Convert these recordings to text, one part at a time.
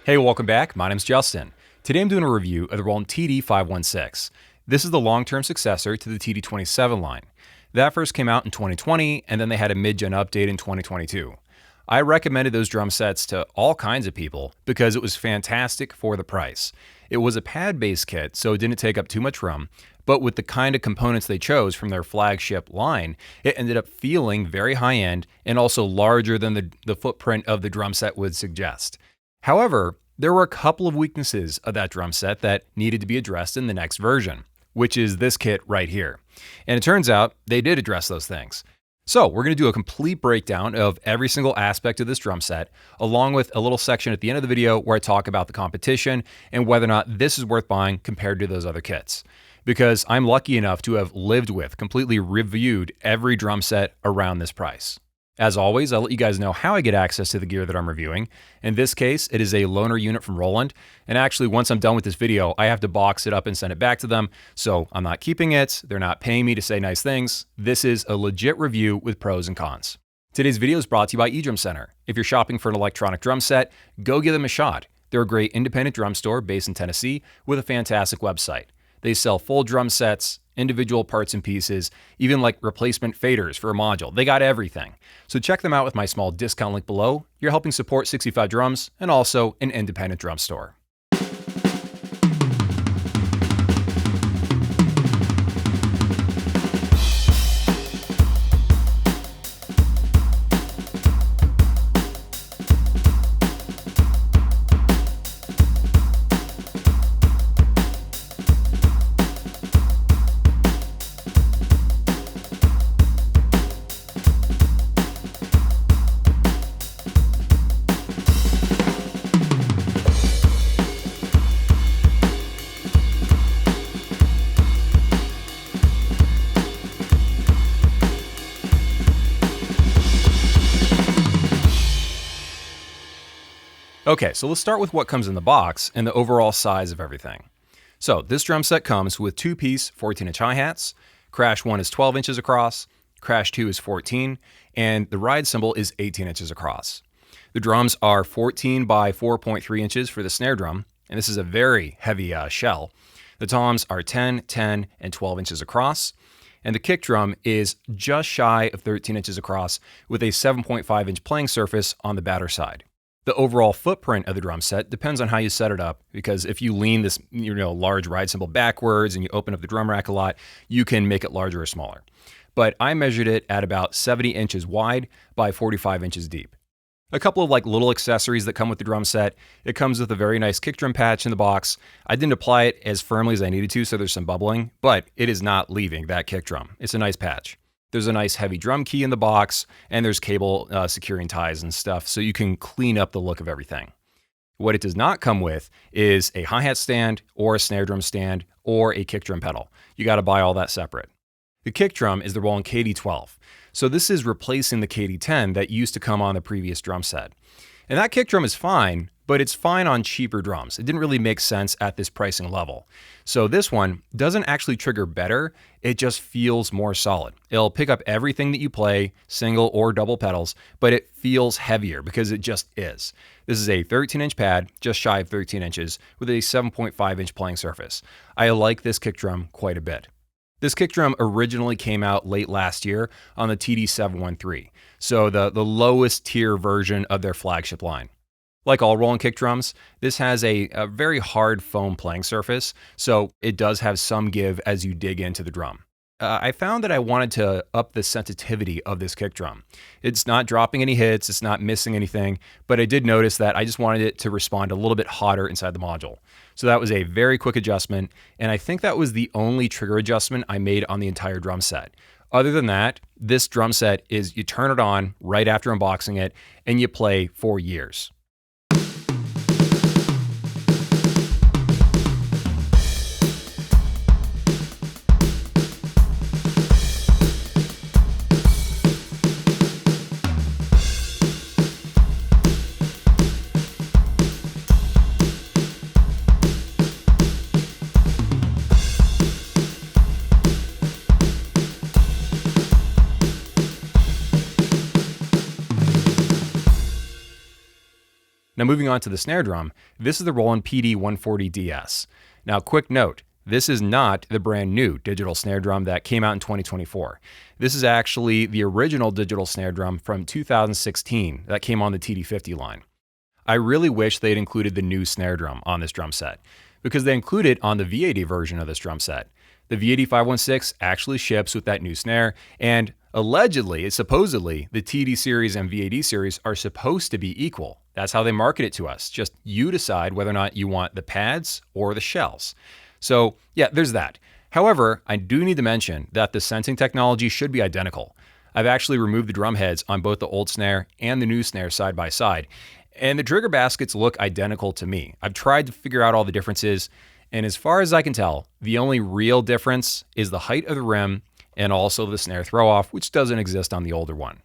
Hey, welcome back. My name's Justin. Today I'm doing a review of the Roland TD516. This is the long-term successor to the TD27 line. That first came out in 2020, and then they had a mid-gen update in 2022. I recommended those drum sets to all kinds of people because it was fantastic for the price. It was a pad-based kit, so it didn't take up too much room, but with the kind of components they chose from their flagship line, it ended up feeling very high-end and also larger than the footprint of the drum set would suggest. However, there were a couple of weaknesses of that drum set that needed to be addressed in the next version, which is this kit right here. And it turns out they did address those things. So we're going to do a complete breakdown of every single aspect of this drum set, along with a little section at the end of the video where I talk about the competition and whether or not this is worth buying compared to those other kits. Because I'm lucky enough to have lived with, completely reviewed every drum set around this price. As always, I'll let you guys know how I get access to the gear that I'm reviewing. In this case, it is a loaner unit from Roland. And actually, once I'm done with this video, I have to box it up and send it back to them. So I'm not keeping it. They're not paying me to say nice things. This is a legit review with pros and cons. Today's video is brought to you by eDrum Center. If you're shopping for an electronic drum set, go give them a shot. They're a great independent drum store based in Tennessee with a fantastic website. They sell full drum sets, individual parts and pieces, even like replacement faders for a module. They got everything. So check them out with my small discount link below. You're helping support 65 Drums and also an independent drum store. Okay, so let's start with what comes in the box and the overall size of everything. So this drum set comes with 2-piece 14-inch hi-hats. Crash 1 is 12 inches across, Crash 2 is 14, and the ride cymbal is 18 inches across. The drums are 14 by 4.3 inches for the snare drum, and this is a very heavy shell. The toms are 10, 10, and 12 inches across, and the kick drum is just shy of 13 inches across with a 7.5-inch playing surface on the batter side. The overall footprint of the drum set depends on how you set it up, because if you lean this large ride cymbal backwards and you open up the drum rack a lot, you can make it larger or smaller. But I measured it at about 70 inches wide by 45 inches deep. A couple of little accessories that come with the drum set. It comes with a very nice kick drum patch in the box. I didn't apply it as firmly as I needed to, so there's some bubbling, but it is not leaving that kick drum. It's a nice patch. There's a nice heavy drum key in the box, and there's cable securing ties and stuff, so you can clean up the look of everything. What it does not come with is a hi-hat stand or a snare drum stand or a kick drum pedal. You got to buy all that separate. The kick drum is the Roland KD12. So this is replacing the KD10 that used to come on the previous drum set. And that kick drum is fine, but it's fine on cheaper drums. It didn't really make sense at this pricing level. So this one doesn't actually trigger better, it just feels more solid. It'll pick up everything that you play, single or double pedals, but it feels heavier because it just is. This is a 13-inch pad, just shy of 13 inches, with a 7.5-inch playing surface. I like this kick drum quite a bit. This kick drum originally came out late last year on the TD516, so the lowest tier version of their flagship line. Like all Roland kick drums, this has a very hard foam playing surface, so it does have some give as you dig into the drum. I found that I wanted to up the sensitivity of this kick drum. It's not dropping any hits, it's not missing anything, but I did notice that I just wanted it to respond a little bit hotter inside the module. So that was a very quick adjustment, and I think that was the only trigger adjustment I made on the entire drum set. Other than that, this drum set is you turn it on right after unboxing it, and you play for years. Now moving on to the snare drum, this is the Roland TD516. Now quick note, this is not the brand new digital snare drum that came out in 2024. This is actually the original digital snare drum from 2016 that came on the TD50 line. I really wish they'd included the new snare drum on this drum set, because they include it on the V80 version of this drum set. The V80-516 actually ships with that new snare, and supposedly, the TD series and V80 series are supposed to be equal. That's how they market it to us. Just you decide whether or not you want the pads or the shells. So yeah, there's that. However, I do need to mention that the sensing technology should be identical. I've actually removed the drum heads on both the old snare and the new snare side by side, and the trigger baskets look identical to me. I've tried to figure out all the differences, and as far as I can tell, the only real difference is the height of the rim and also the snare throw-off, which doesn't exist on the older one.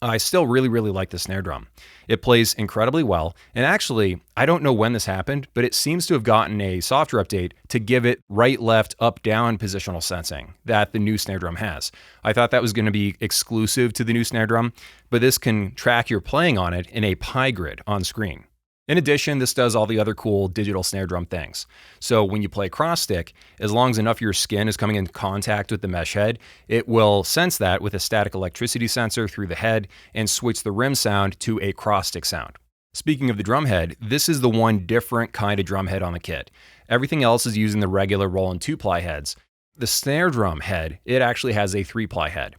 I still really like the snare drum. It plays incredibly well, and actually, I don't know when this happened, but it seems to have gotten a software update to give it right, left, up, down positional sensing that the new snare drum has. I thought that was going to be exclusive to the new snare drum, but this can track your playing on it in a pie grid on screen. In addition, this does all the other cool digital snare drum things. So when you play cross stick, as long as enough of your skin is coming in contact with the mesh head, it will sense that with a static electricity sensor through the head and switch the rim sound to a cross stick sound. Speaking of the drum head, this is the one different kind of drum head on the kit. Everything else is using the regular Roland 2-ply heads. The snare drum head, it actually has a 3-ply head.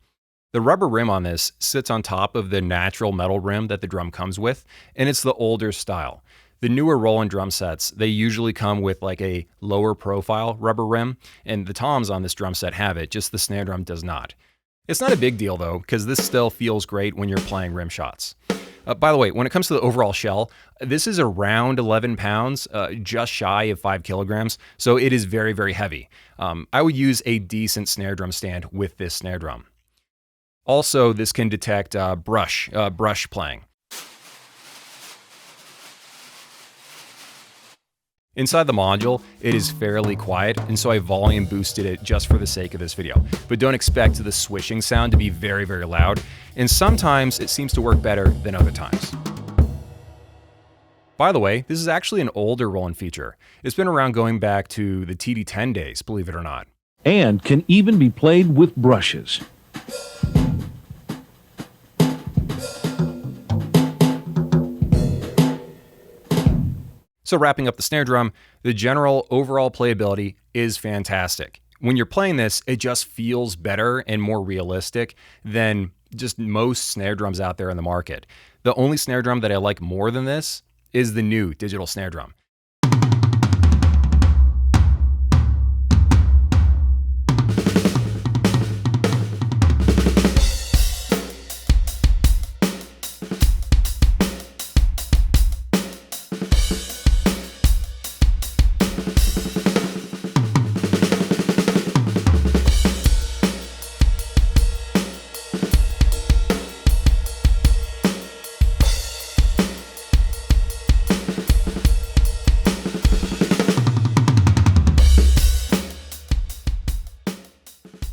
The rubber rim on this sits on top of the natural metal rim that the drum comes with, and it's the older style. The newer Roland drum sets, they usually come with like a lower profile rubber rim, and the toms on this drum set have it, just the snare drum does not. It's not a big deal though, because this still feels great when you're playing rim shots. By the way, when it comes to the overall shell, this is around 11 pounds, just shy of 5 kilograms, so it is very heavy. I would use a decent snare drum stand with this snare drum. Also, this can detect brush playing. Inside the module, it is fairly quiet, and so I volume boosted it just for the sake of this video. But don't expect the swishing sound to be very loud, and sometimes it seems to work better than other times. By the way, this is actually an older Roland feature. It's been around going back to the TD10 days, believe it or not. And can even be played with brushes. So wrapping up the snare drum, the general overall playability is fantastic. When you're playing this, it just feels better and more realistic than just most snare drums out there in the market. The only snare drum that I like more than this is the new digital snare drum.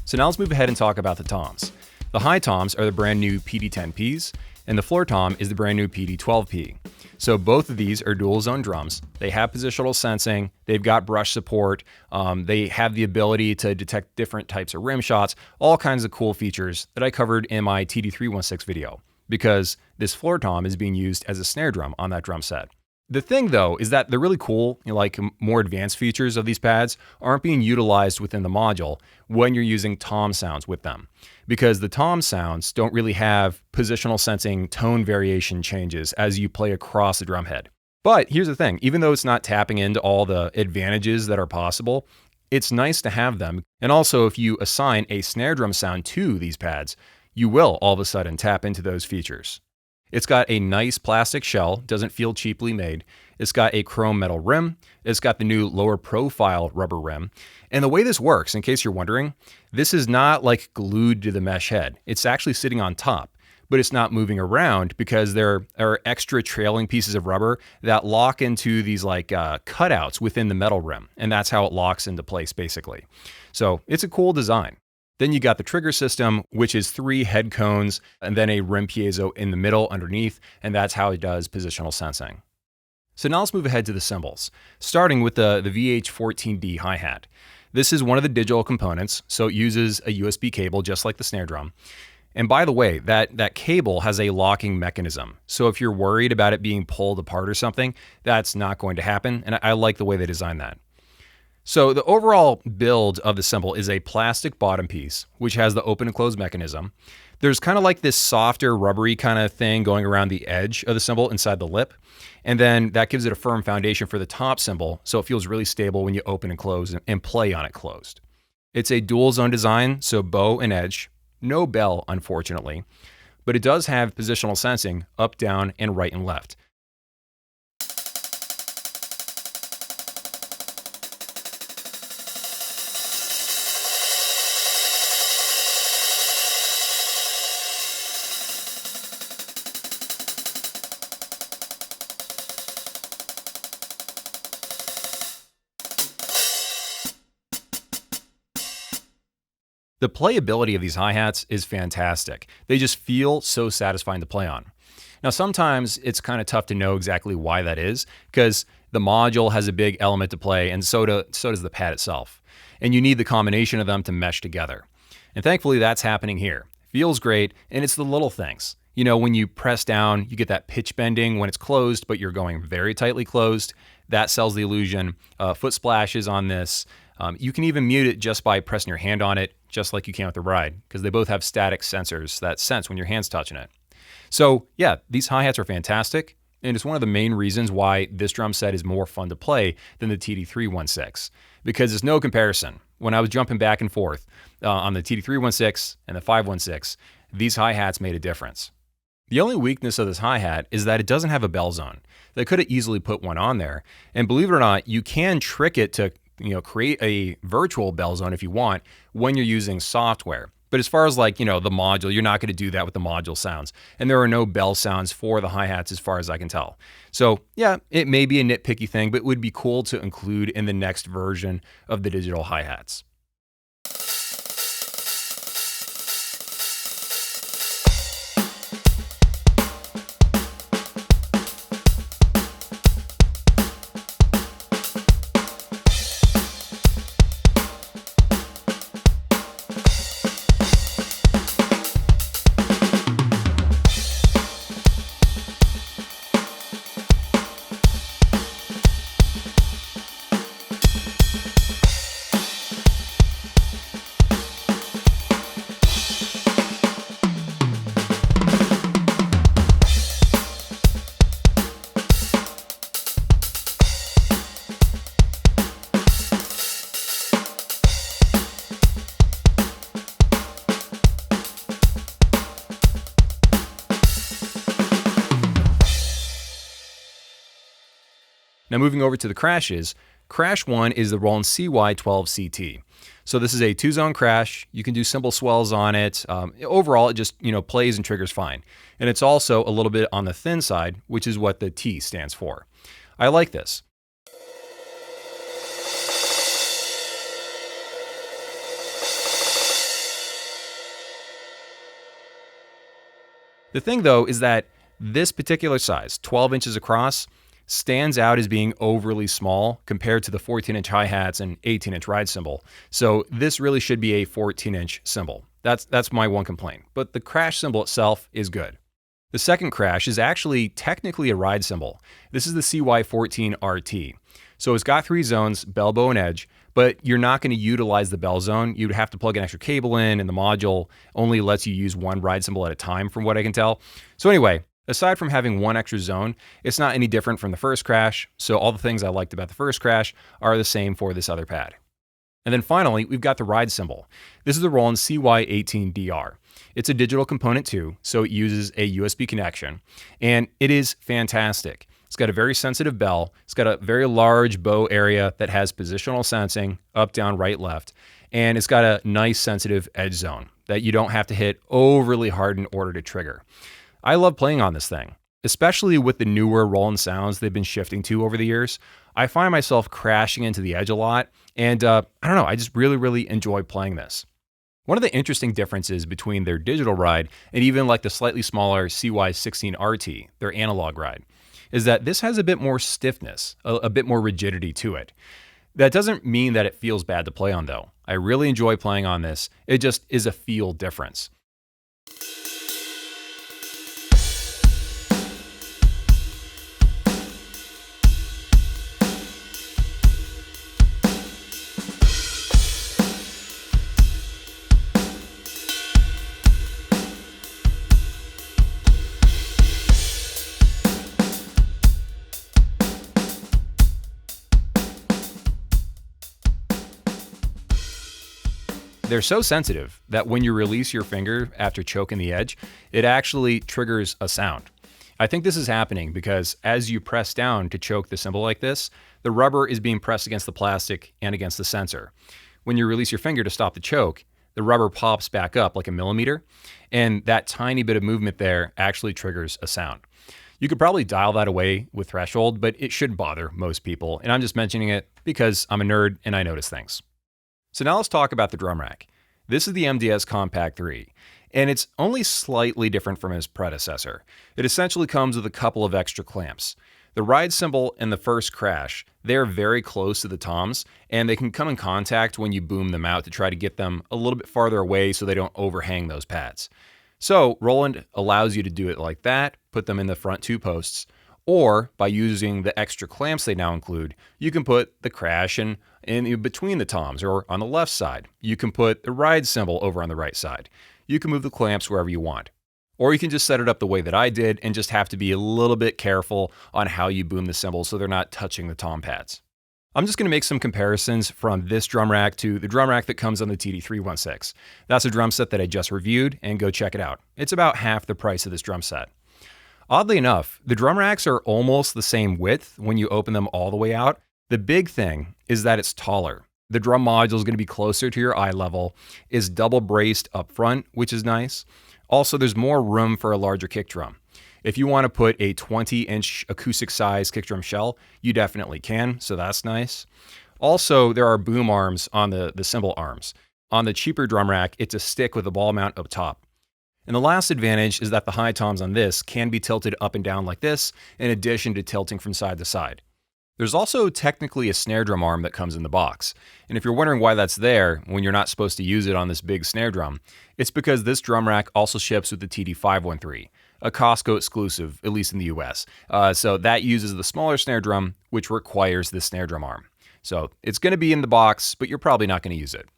So now let's move ahead and talk about the toms. The high toms are the brand new PD10Ps, and the floor tom is the brand new PD12P. So both of these are dual zone drums. They have positional sensing, they've got brush support, they have the ability to detect different types of rim shots, all kinds of cool features that I covered in my TD316 video, because this floor tom is being used as a snare drum on that drum set. The thing though is that the really cool, like more advanced features of these pads aren't being utilized within the module when you're using tom sounds with them, because the tom sounds don't really have positional sensing tone variation changes as you play across the drum head. But here's the thing, even though it's not tapping into all the advantages that are possible, it's nice to have them. And also if you assign a snare drum sound to these pads, you will all of a sudden tap into those features. It's got a nice plastic shell, doesn't feel cheaply made. It's got a chrome metal rim. It's got the new lower profile rubber rim. And the way this works, in case you're wondering, this is not like glued to the mesh head. It's actually sitting on top, but it's not moving around because there are extra trailing pieces of rubber that lock into these like cutouts within the metal rim. And that's how it locks into place basically. So it's a cool design. Then you got the trigger system, which is 3 head cones and then a rim piezo in the middle underneath, and that's how it does positional sensing. So now let's move ahead to the cymbals, starting with the VH14D hi-hat. This is one of the digital components, so it uses a USB cable just like the snare drum. And by the way, that cable has a locking mechanism. So if you're worried about it being pulled apart or something, that's not going to happen, and I like the way they designed that. So the overall build of the cymbal is a plastic bottom piece, which has the open and close mechanism. There's kind of like this softer, rubbery kind of thing going around the edge of the cymbal inside the lip. And then that gives it a firm foundation for the top cymbal, so it feels really stable when you open and close and play on it closed. It's a dual zone design, so bow and edge. No bell, unfortunately. But it does have positional sensing up, down, and right and left. The playability of these hi-hats is fantastic. They just feel so satisfying to play on. Now, sometimes it's kind of tough to know exactly why that is, because the module has a big element to play, and so does the pad itself. And you need the combination of them to mesh together. And thankfully, that's happening here. Feels great, and it's the little things. You know, when you press down, you get that pitch bending when it's closed, but you're going very tightly closed. That sells the illusion. Foot splashes on this. You can even mute it just by pressing your hand on it, just like you can with the ride, because they both have static sensors that sense when your hand's touching it. So yeah, these hi-hats are fantastic, and it's one of the main reasons why this drum set is more fun to play than the TD316, because there's no comparison. When I was jumping back and forth on the TD316 and the 516, these hi-hats made a difference. The only weakness of this hi-hat is that it doesn't have a bell zone. They could have easily put one on there, and believe it or not, you can trick it to create a virtual bell zone if you want when you're using software. But as far as the module, you're not going to do that with the module sounds. And there are no bell sounds for the hi-hats as far as I can tell. So yeah, it may be a nitpicky thing, but it would be cool to include in the next version of the digital hi-hats. Now moving over to the crashes, crash 1 is the Roland CY12CT. So this is a 2-zone crash. You can do cymbal swells on it. Overall, it just plays and triggers fine. And it's also a little bit on the thin side, which is what the T stands for. I like this. The thing though is that this particular size, 12 inches across, stands out as being overly small compared to the 14-inch hi-hats and 18-inch ride cymbal. So this really should be a 14-inch cymbal. That's my one complaint. But the crash cymbal itself is good. The second crash is actually technically a ride cymbal. This is the CY14RT. So it's got 3 zones, bell, bow, and edge, but you're not going to utilize the bell zone. You'd have to plug an extra cable in, and the module only lets you use one ride cymbal at a time from what I can tell. So anyway, aside from having one extra zone, it's not any different from the first crash, so all the things I liked about the first crash are the same for this other pad. And then finally, we've got the ride cymbal. This is the Roland CY18DR. It's a digital component too, so it uses a USB connection, and it is fantastic. It's got a very sensitive bell. It's got a very large bow area that has positional sensing, up, down, right, left, and it's got a nice sensitive edge zone that you don't have to hit overly hard in order to trigger. I love playing on this thing, especially with the newer Roland sounds they've been shifting to over the years. I find myself crashing into the edge a lot, and I don't know, I just really enjoy playing this. One of the interesting differences between their digital ride and even like the slightly smaller CY16RT, their analog ride, is that this has a bit more stiffness, a bit more rigidity to it. That doesn't mean that it feels bad to play on though. I really enjoy playing on this. It just is a feel difference. They're so sensitive that when you release your finger after choking the edge, it actually triggers a sound. I think this is happening because as you press down to choke the cymbal like this, the rubber is being pressed against the plastic and against the sensor. When you release your finger to stop the choke, the rubber pops back up like a millimeter, and that tiny bit of movement there actually triggers a sound. You could probably dial that away with threshold, but it shouldn't bother most people, and I'm just mentioning it because I'm a nerd and I notice things. So now let's talk about the drum rack. This is the MDS Compact 3, and it's only slightly different from its predecessor. It essentially comes with a couple of extra clamps. The ride cymbal and the first crash, they're very close to the toms, and they can come in contact when you boom them out to try to get them a little bit farther away so they don't overhang those pads. So Roland allows you to do it like that, put them in the front two posts, or by using the extra clamps they now include, you can put the crash in between the toms or on the left side. You can put the ride cymbal over on the right side. You can move the clamps wherever you want. Or you can just set it up the way that I did and just have to be a little bit careful on how you boom the cymbals so they're not touching the tom pads. I'm just going to make some comparisons from this drum rack to the drum rack that comes on the TD516. That's a drum set that I just reviewed, and go check it out. It's about half the price of this drum set. Oddly enough, the drum racks are almost the same width when you open them all the way out. The big thing is that it's taller. The drum module is going to be closer to your eye level, is double braced up front, which is nice. Also, there's more room for a larger kick drum. If you want to put a 20-inch acoustic size kick drum shell, you definitely can, so that's nice. Also, there are boom arms on the cymbal arms. On the cheaper drum rack, it's a stick with a ball mount up top. And the last advantage is that the high toms on this can be tilted up and down like this, in addition to tilting from side to side. There's also technically a snare drum arm that comes in the box. And if you're wondering why that's there when you're not supposed to use it on this big snare drum, it's because this drum rack also ships with the TD513, a Costco exclusive, at least in the US. So that uses the smaller snare drum, which requires this snare drum arm. So it's going to be in the box, but you're probably not going to use it.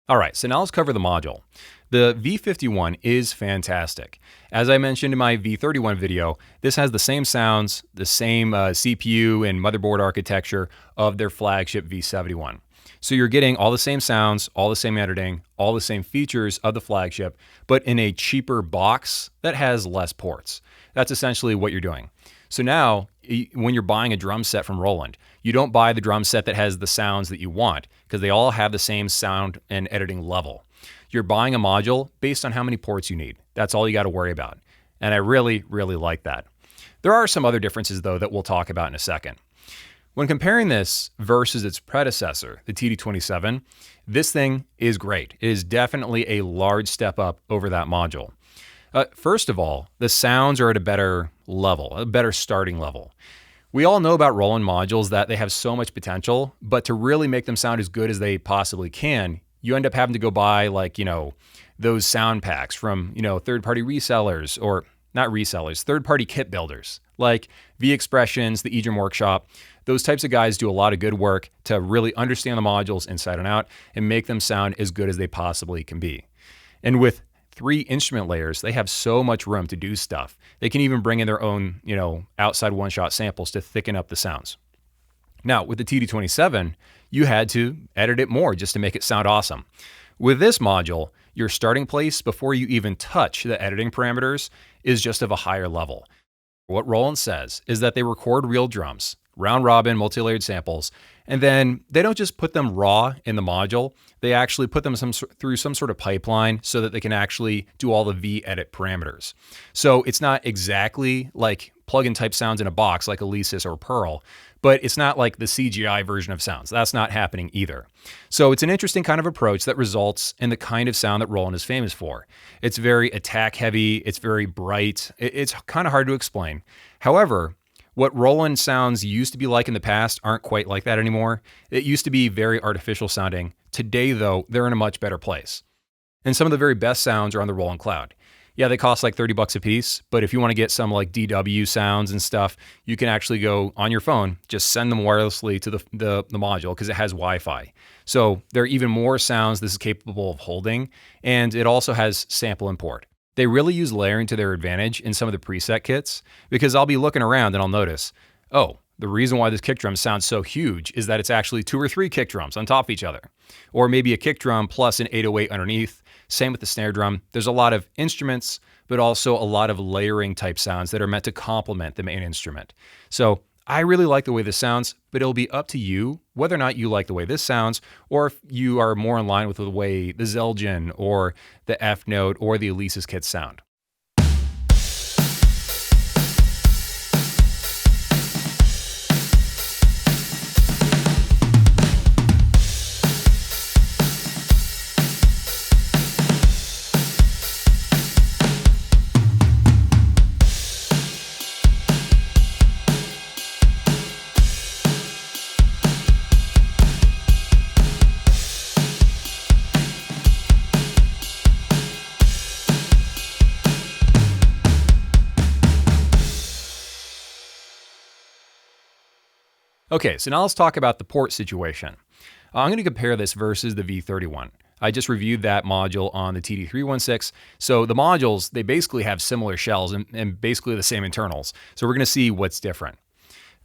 All right, so now let's cover the module. The V51 is fantastic. As I mentioned in my V31 video, this has the same sounds, the same CPU and motherboard architecture of their flagship V71. So you're getting all the same sounds, all the same editing, all the same features of the flagship, but in a cheaper box that has less ports. That's essentially what you're doing. So now, when you're buying a drum set from Roland, you don't buy the drum set that has the sounds that you want, because they all have the same sound and editing level. You're buying a module based on how many ports you need. That's all you got to worry about. And I really, really like that. There are some other differences, though, that we'll talk about in a second. When comparing this versus its predecessor, the TD27, this thing is great. It is definitely a large step up over that module. First of all, the sounds are at a better level, a better starting level. We all know about Roland modules that they have so much potential, but to really make them sound as good as they possibly can, you end up having to go buy those sound packs from, third-party resellers, or not resellers, third-party kit builders, like V-Expressions, the eDrum Workshop. Those types of guys do a lot of good work to really understand the modules inside and out and make them sound as good as they possibly can be. And with 3 instrument layers, they have so much room to do stuff. They can even bring in their own, outside one-shot samples to thicken up the sounds. Now, with the TD27, you had to edit it more just to make it sound awesome. With this module, your starting place before you even touch the editing parameters is just of a higher level. What Roland says is that they record real drums, round-robin, multi-layered samples, and then they don't just put them raw in the module, they actually put them through some sort of pipeline so that they can actually do all the V-edit parameters. So it's not exactly like plug-in type sounds in a box like Alesis or Pearl, but it's not like the CGI version of sounds. That's not happening either. So it's an interesting kind of approach that results in the kind of sound that Roland is famous for. It's very attack heavy, it's very bright, it's kind of hard to explain. However, What Roland sounds used to be like in the past aren't quite like that anymore. It used to be very artificial sounding. Today, though, they're in a much better place. And some of the very best sounds are on the Roland Cloud. Yeah, they cost like $30 a piece, but if you want to get some like DW sounds and stuff, you can actually go on your phone, just send them wirelessly to the module because it has Wi-Fi. So there are even more sounds this is capable of holding, and it also has sample import. They really use layering to their advantage in some of the preset kits because I'll be looking around and I'll notice, oh, the reason why this kick drum sounds so huge is that it's actually 2 or 3 kick drums on top of each other. Or maybe a kick drum plus an 808 underneath. Same with the snare drum. There's a lot of instruments, but also a lot of layering type sounds that are meant to complement the main instrument. So I really like the way this sounds, but it'll be up to you whether or not you like the way this sounds, or if you are more in line with the way the Zelgin or the F Note or the Alesis kits sound. Okay, so now let's talk about the port situation. I'm going to compare this versus the V31. I just reviewed that module on the TD516. So the modules, they basically have similar shells and basically the same internals. So we're going to see what's different.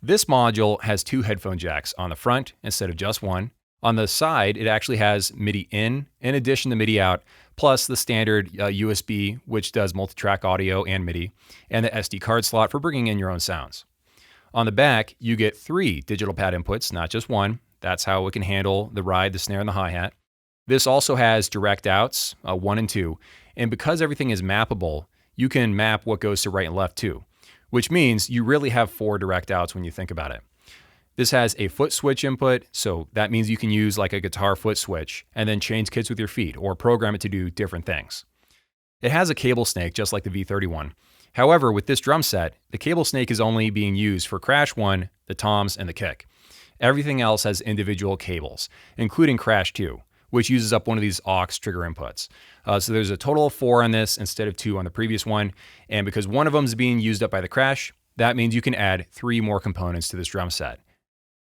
This module has 2 headphone jacks on the front instead of just one. On the side, it actually has MIDI in addition to MIDI out, plus the standard USB, which does multi-track audio and MIDI, and the SD card slot for bringing in your own sounds. On the back, you get 3 digital pad inputs, not just one. That's how it can handle the ride, the snare, and the hi-hat. This also has direct outs, 1 and 2. And because everything is mappable, you can map what goes to right and left too, which means you really have 4 direct outs when you think about it. This has a foot switch input, so that means you can use like a guitar foot switch and then change kits with your feet or program it to do different things. It has a cable snake just like the V31. However, with this drum set, the cable snake is only being used for Crash 1, the toms, and the kick. Everything else has individual cables, including Crash 2, which uses up one of these aux trigger inputs. So there's a total of 4 on this instead of 2 on the previous one, and because one of them is being used up by the Crash, that means you can add 3 more components to this drum set.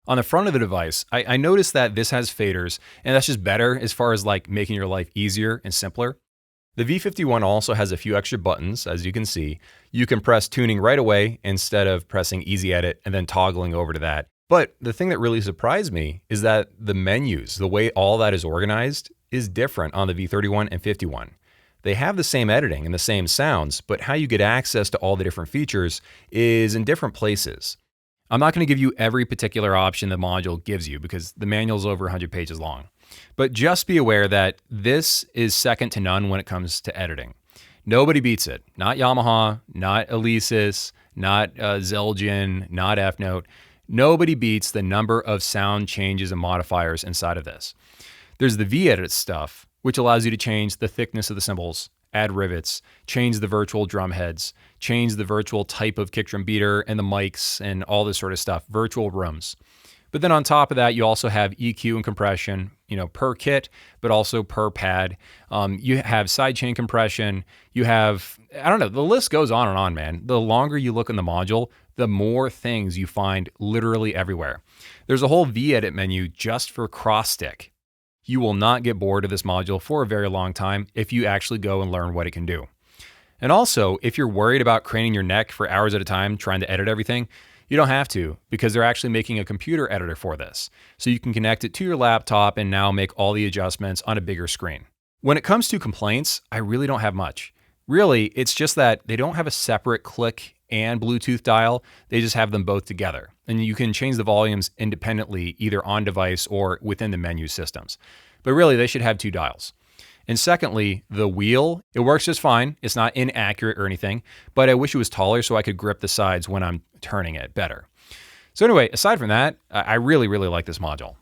On the front of the device, I noticed that this has faders, and that's just better as far as like making your life easier and simpler. The V51 also has a few extra buttons, as you can see. You can press tuning right away instead of pressing easy edit and then toggling over to that. But the thing that really surprised me is that the menus, the way all that is organized, is different on the V31 and 51. They have the same editing and the same sounds, but how you get access to all the different features is in different places. I'm not going to give you every particular option the module gives you because the manual is over 100 pages long. But just be aware that this is second to none when it comes to editing. Nobody beats it. Not Yamaha, not Alesis, not Zelgin, not F Note. Nobody beats the number of sound changes and modifiers inside of this. There's the V-edit stuff, which allows you to change the thickness of the cymbals, add rivets, change the virtual drum heads, change the virtual type of kick drum beater and the mics and all this sort of stuff, virtual rooms. But then on top of that, you also have EQ and compression, per kit, but also per pad. You have sidechain compression. You have, the list goes on and on, man. The longer you look in the module, the more things you find literally everywhere. There's a whole V-edit menu just for cross stick. You will not get bored of this module for a very long time if you actually go and learn what it can do. And also, if you're worried about craning your neck for hours at a time trying to edit everything, you don't have to, because they're actually making a computer editor for this. So you can connect it to your laptop and now make all the adjustments on a bigger screen. When it comes to complaints, I really don't have much. Really, it's just that they don't have a separate click and Bluetooth dial. They just have them both together. And you can change the volumes independently, either on device or within the menu systems. But really, they should have 2 dials. And secondly, the wheel, it works just fine. It's not inaccurate or anything, but I wish it was taller so I could grip the sides when I'm turning it better. So anyway, aside from that, I really, really like this module.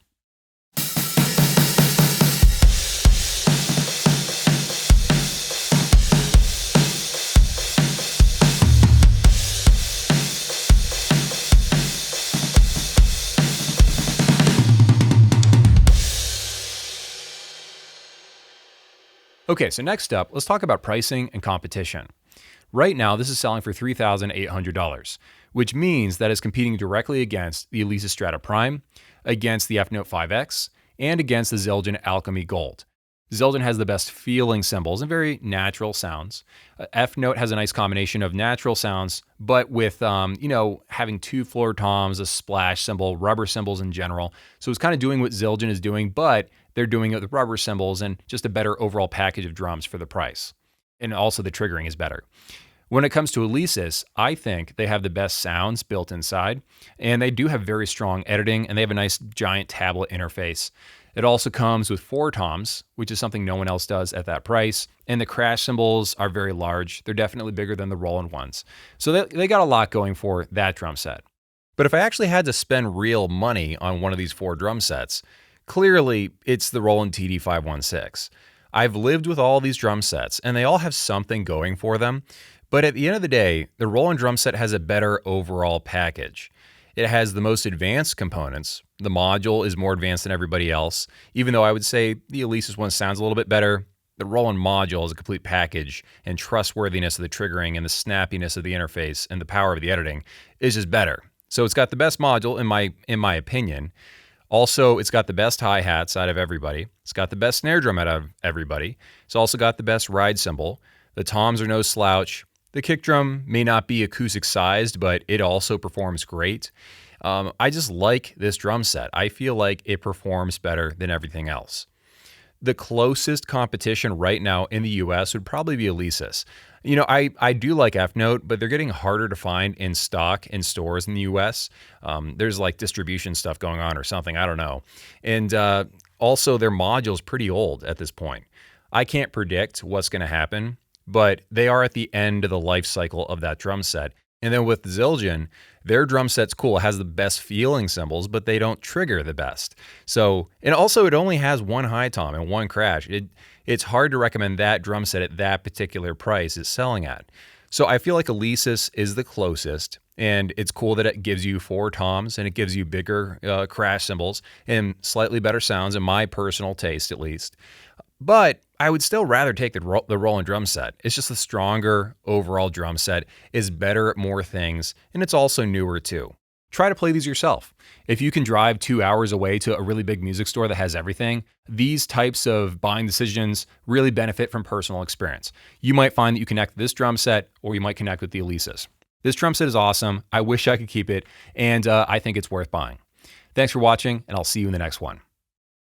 Okay, so next up, let's talk about pricing and competition. Right now, this is selling for $3,800, which means that it's competing directly against the Alesis Strata Prime, against the F-Note 5X, and against the Zildjian Alchemy Gold. Zildjian has the best feeling cymbals and very natural sounds. F-Note has a nice combination of natural sounds, but with, having two floor toms, a splash cymbal, rubber cymbals in general. So it's kind of doing what Zildjian is doing, but they're doing it with rubber cymbals and just a better overall package of drums for the price. And also the triggering is better. When it comes to Alesis, I think they have the best sounds built inside, and they do have very strong editing, and they have a nice giant tablet interface. It also comes with 4 toms, which is something no one else does at that price, and the crash cymbals are very large. They're definitely bigger than the Roland ones. So they got a lot going for that drum set. But if I actually had to spend real money on one of these 4 drum sets, clearly it's the Roland TD516. I've lived with all these drum sets, and they all have something going for them. But at the end of the day, the Roland drum set has a better overall package. It has the most advanced components. The module is more advanced than everybody else. Even though I would say the Alesis one sounds a little bit better, the Roland module is a complete package, and trustworthiness of the triggering and the snappiness of the interface and the power of the editing is just better. So it's got the best module in my opinion. Also, it's got the best hi-hats out of everybody. It's got the best snare drum out of everybody. It's also got the best ride cymbal. The toms are no slouch. The kick drum may not be acoustic sized, but it also performs great. I just like this drum set. I feel like it performs better than everything else. The closest competition right now in the US would probably be Alesis. I do like F-Note, but they're getting harder to find in stock in stores in the US. There's like distribution stuff going on or something, I don't know. And also their module's pretty old at this point. I can't predict what's going to happen, but they are at the end of the life cycle of that drum set. And then with Zildjian, their drum set's cool. It has the best feeling cymbals, but they don't trigger the best. So, and also it only has 1 high tom and 1 crash. It's hard to recommend that drum set at that particular price it's selling at. So I feel like Alesis is the closest, and it's cool that it gives you 4 toms and it gives you bigger crash cymbals and slightly better sounds in my personal taste, at least. But I would still rather take the Roland drum set. It's just a stronger overall drum set, is better at more things, and it's also newer too. Try to play these yourself. If you can drive 2 hours away to a really big music store that has everything, these types of buying decisions really benefit from personal experience. You might find that you connect with this drum set, or you might connect with the Alesis. This drum set is awesome. I wish I could keep it, and I think it's worth buying. Thanks for watching, and I'll see you in the next one.